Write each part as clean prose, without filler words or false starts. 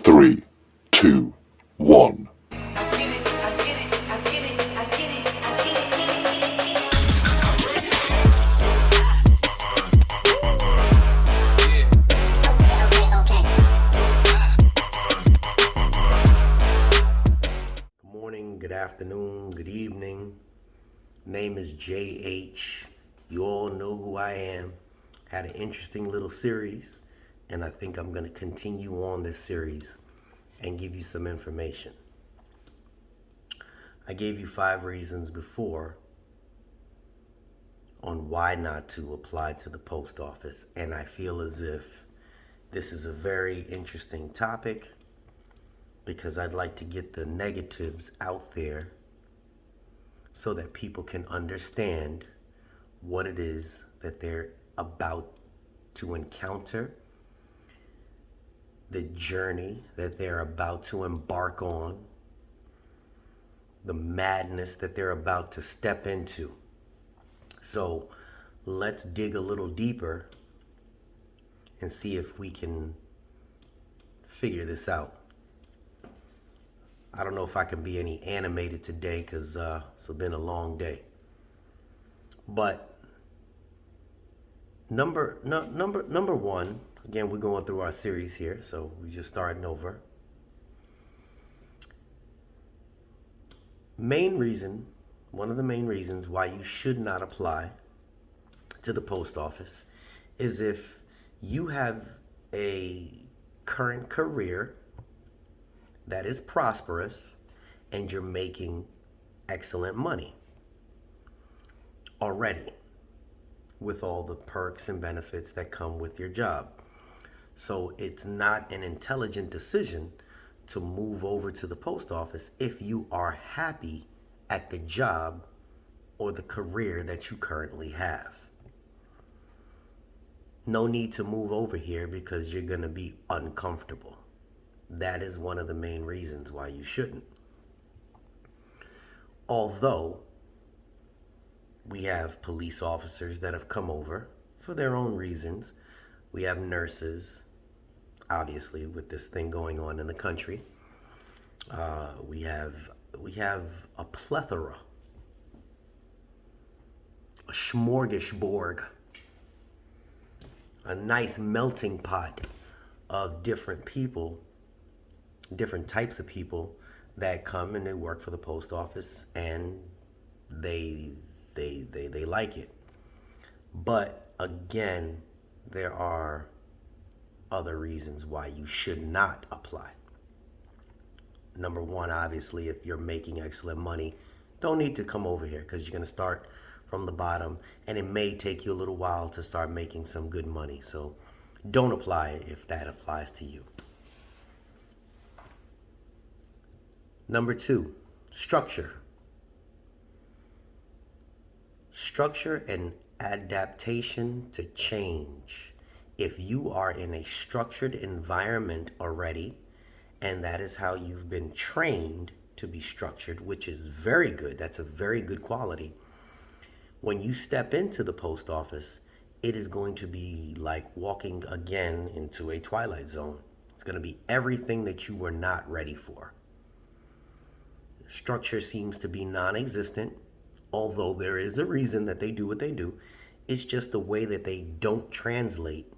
3, 2, 1. Good morning, good afternoon, good evening. Name is JH. You all know who I am. Had an interesting little series, and I think I'm going to continue on this series and give you some information. I gave you 5 reasons before on why not to apply to the post office, and I feel as if this is a very interesting topic because I'd like to get the negatives out there so that people can understand what it is that they're about to encounter, the journey that they're about to embark on, the madness that they're about to step into. So let's dig a little deeper and see if we can figure this out. I don't know if I can be any animated today because it's been a long day. But number one, again, we're going through our series here, so we're just starting over. One of the main reasons why you should not apply to the post office is if you have a current career that is prosperous and you're making excellent money already with all the perks and benefits that come with your job. So it's not an intelligent decision to move over to the post office if you are happy at the job or the career that you currently have. No need to move over here because you're going to be uncomfortable. That is one of the main reasons why you shouldn't. Although we have police officers that have come over for their own reasons. We have nurses, obviously, with this thing going on in the country. We have a plethora, a smorgasbord, a nice melting pot of different people, different types of people that come and they work for the post office and they like it. But again, there are other reasons why you should not apply. Number one, obviously, if you're making excellent money, don't need to come over here because you're going to start from the bottom and it may take you a little while to start making some good money. So don't apply if that applies to you. Number 2, structure. Structure and adaptation to change. If you are in a structured environment already, and that is how you've been trained to be structured, which is very good, that's a very good quality. When you step into the post office, it is going to be like walking again into a twilight zone. It's going to be everything that you were not ready for. Structure seems to be non-existent, although there is a reason that they do what they do. It's just the way that they don't translate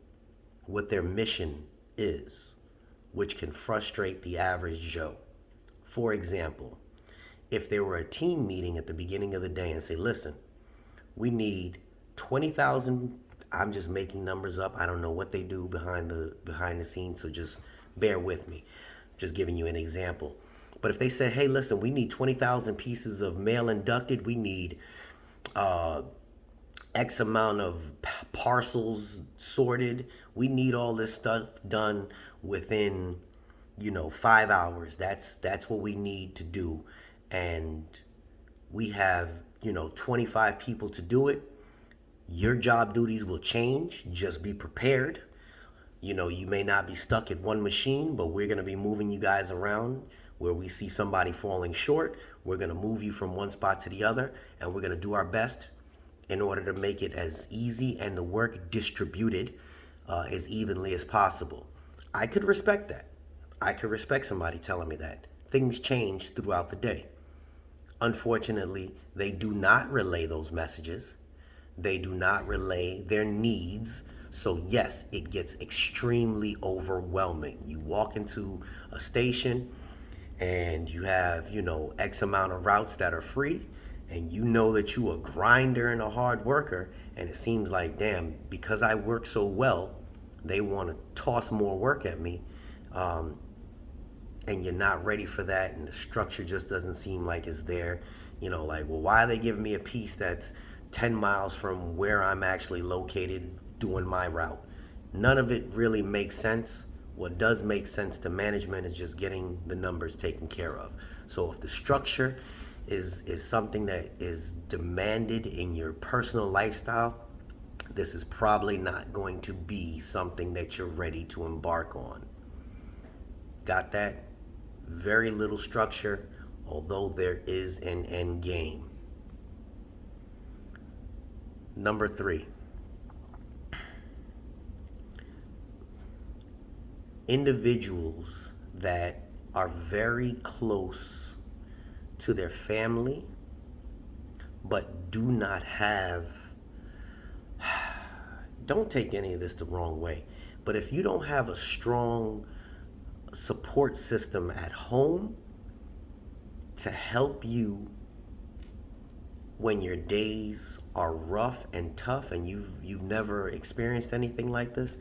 what their mission is, which can frustrate the average Joe. For example, if there were a team meeting at the beginning of the day and say, listen, we need 20,000, I'm just making numbers up. I don't know what they do behind the scenes, so just bear with me. Just giving you an example. But if they said, hey, listen, we need 20,000 pieces of mail inducted, we need X amount of parcels sorted, we need all this stuff done within, 5 hours. That's what we need to do. And we have, 25 people to do it. Your job duties will change. Just be prepared. You may not be stuck at one machine, but we're going to be moving you guys around. Where we see somebody falling short, we're going to move you from one spot to the other, and we're going to do our best in order to make it as easy and the work distributed as evenly as possible. I could respect that. I could respect somebody telling me that. Things change throughout the day. Unfortunately, they do not relay those messages. They do not relay their needs. So, yes, it gets extremely overwhelming. You walk into a station and you have, X amount of routes that are free, and you know that you a grinder and a hard worker, and it seems like, damn, because I work so well, they want to toss more work at me. And you're not ready for that, and the structure just doesn't seem like it's there. Like, well, why are they giving me a piece that's 10 miles from where I'm actually located doing my route? None of it really makes sense. What does make sense to management is just getting the numbers taken care of. So if the structure is something that is demanded in your personal lifestyle, this is probably not going to be something that you're ready to embark on. Got that? Very little structure, although there is an end game. Number 3, individuals that are very close to their family but do not have, don't take any of this the wrong way, but if you don't have a strong support system at home to help you when your days are rough and tough, and you've never experienced anything like this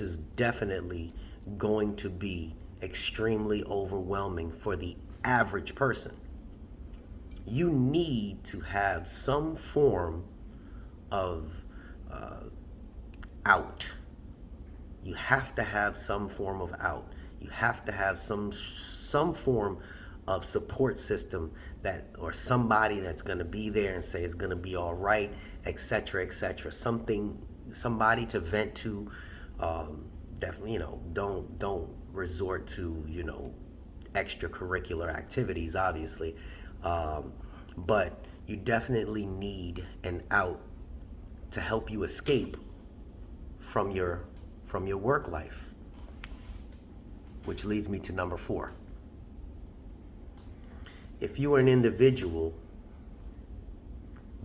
is definitely going to be extremely overwhelming for the average person. You need to have some form of out. You have to have some form of out. You have to have some form of support system, that, or somebody that's going to be there and say it's going to be all right, etc., etc. Somebody to vent to. Definitely, don't resort to extracurricular activities, obviously, but you definitely need an out to help you escape from your work life. Which leads me to number 4. If you are an individual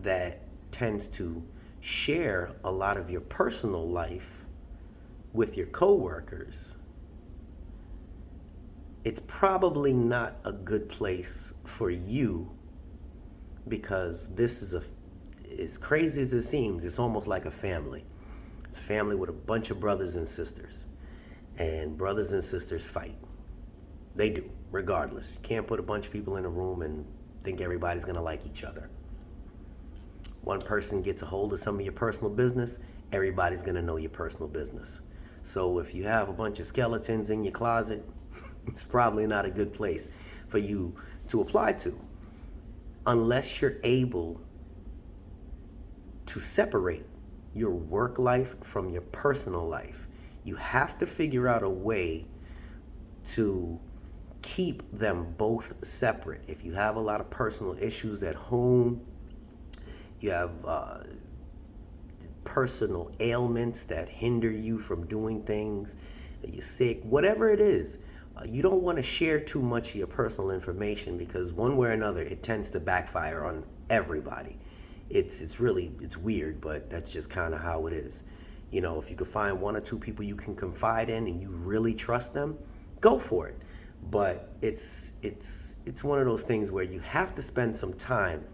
that tends to share a lot of your personal life with your coworkers, it's probably not a good place for you, because this is as crazy as it seems, it's almost like a family. It's a family with a bunch of brothers and sisters. And brothers and sisters fight. They do, regardless. You can't put a bunch of people in a room and think everybody's going to like each other. One person gets a hold of some of your personal business, everybody's going to know your personal business. So if you have a bunch of skeletons in your closet, it's probably not a good place for you to apply to, unless you're able to separate your work life from your personal life. You have to figure out a way to keep them both separate. If you have a lot of personal issues at home, you have personal ailments that hinder you from doing things, you're sick, whatever it is, you don't want to share too much of your personal information, because one way or another it tends to backfire on everybody. It's weird, but that's just kind of how it is. If you could find 1 or 2 people you can confide in and you really trust them, go for it. But it's one of those things where you have to spend some time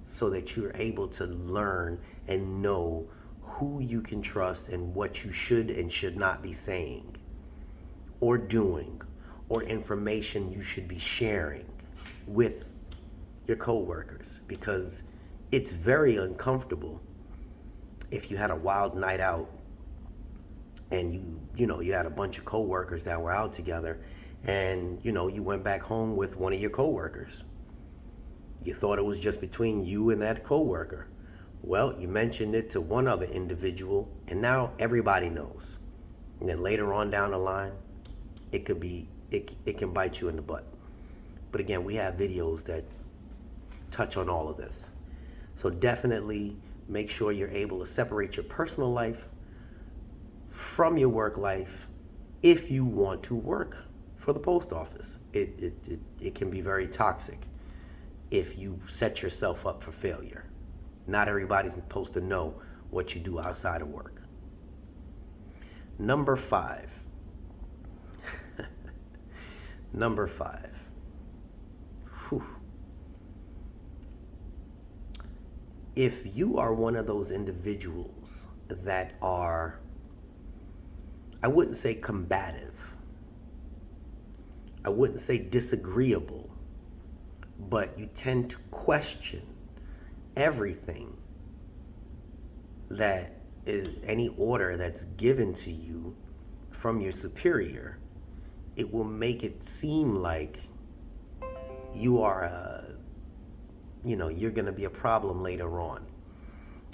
so that you're able to learn and know who you can trust and what you should and should not be saying or doing, or information you should be sharing with your coworkers, because it's very uncomfortable if you had a wild night out and you had a bunch of coworkers that were out together, and you went back home with one of your coworkers. You thought it was just between you and that coworker. Well, you mentioned it to one other individual, and now everybody knows. And then later on down the line, it can bite you in the butt. But again, we have videos that touch on all of this. So definitely make sure you're able to separate your personal life from your work life if you want to work for the post office. It can be very toxic if you set yourself up for failure. Not everybody's supposed to know what you do outside of work. Number 5. Number 5. Whew. If you are one of those individuals that are, I wouldn't say combative, I wouldn't say disagreeable, but you tend to question everything that is any order that's given to you from your superior, it will make it seem like you are you're going to be a problem later on.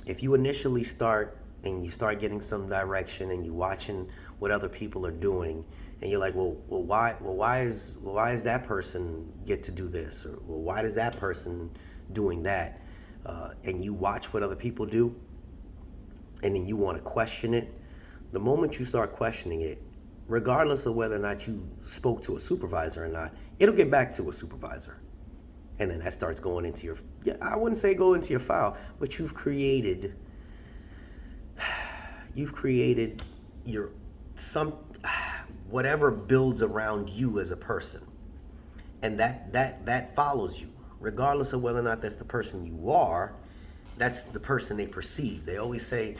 If you initially start and you start getting some direction and you watching what other people are doing, and you're like, why is that person get to do this, or well, why does that person doing that, and you watch what other people do, and then you want to question it. The moment you start questioning it, regardless of whether or not you spoke to a supervisor or not, it'll get back to a supervisor. And then that starts going into your, I wouldn't say go into your file, but you've created your whatever builds around you as a person. And that follows you. Regardless of whether or not that's the person you are, that's the person they perceive. They always say,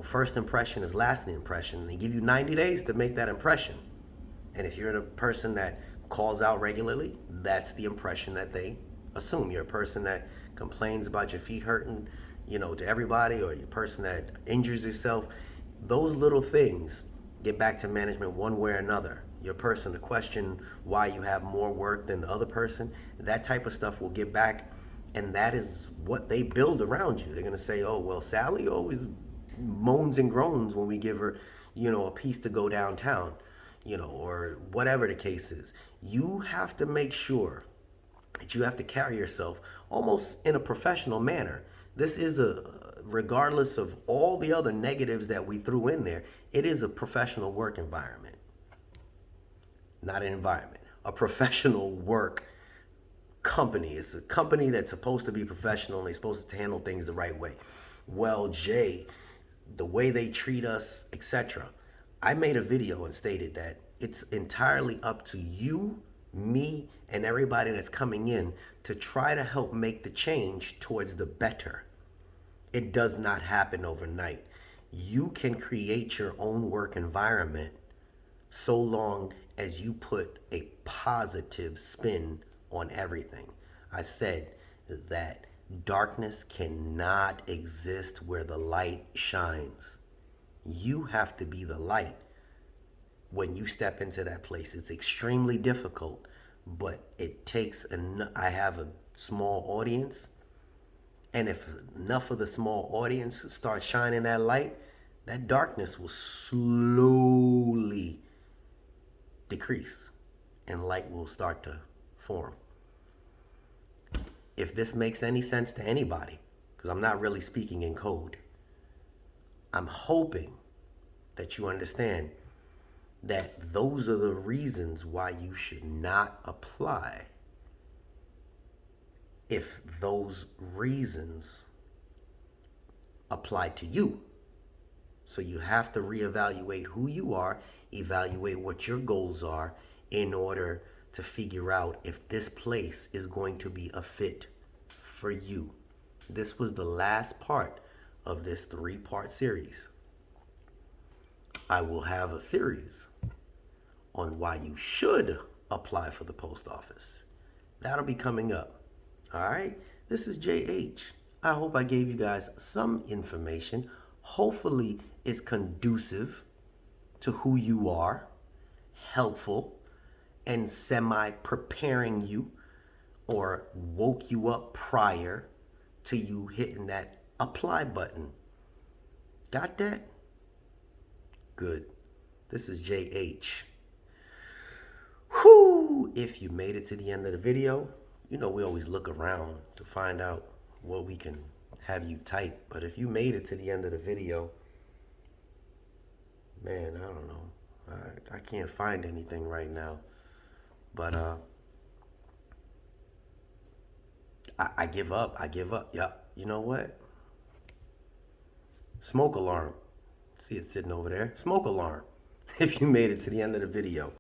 first impression is lasting impression. They give you 90 days to make that impression. And if you're a person that calls out regularly, that's the impression that they assume. You're a person that complains about your feet hurting, to everybody, or you're a person that injures yourself. Those little things get back to management one way or another. You're a person to question why you have more work than the other person. That type of stuff will get back, and that is what they build around you. They're going to say, oh, well, Sally always moans and groans when we give her, a piece to go downtown, or whatever the case is. You have to make sure that you have to carry yourself almost in a professional manner. This is regardless of all the other negatives that we threw in there, it is a professional work environment. Not an environment, a professional work company. It's a company that's supposed to be professional and they're supposed to handle things the right way. Well, Jay, the way they treat us, etc. I made a video and stated that it's entirely up to you, me, and everybody that's coming in to try to help make the change towards the better. It does not happen overnight. You can create your own work environment so long as you put a positive spin on everything. I said that darkness cannot exist where the light shines. You have to be the light when you step into that place. It's extremely difficult, but it takes I have a small audience, and if enough of the small audience starts shining that light, that darkness will slowly decrease and light will start to form. If this makes any sense to anybody, because I'm not really speaking in code, I'm hoping that you understand that those are the reasons why you should not apply. If those reasons apply to you. So you have to reevaluate who you are, evaluate what your goals are in order to figure out if this place is going to be a fit for you. This was the last part of this 3-part series. I will have a series on why you should apply for the post office. That'll be coming up. All right, this is JH. I hope I gave you guys some information. Hopefully it's conducive to who you are, helpful, and semi-preparing you or woke you up prior to you hitting that apply button. Got that? Good. This is JH. Whew! If you made it to the end of the video, we always look around to find out what we can have you type. But if you made it to the end of the video, man, I don't know. I can't find anything right now. But I give up. I give up. Yep. You know what? Smoke alarm. See it sitting over there. Smoke alarm. If you made it to the end of the video.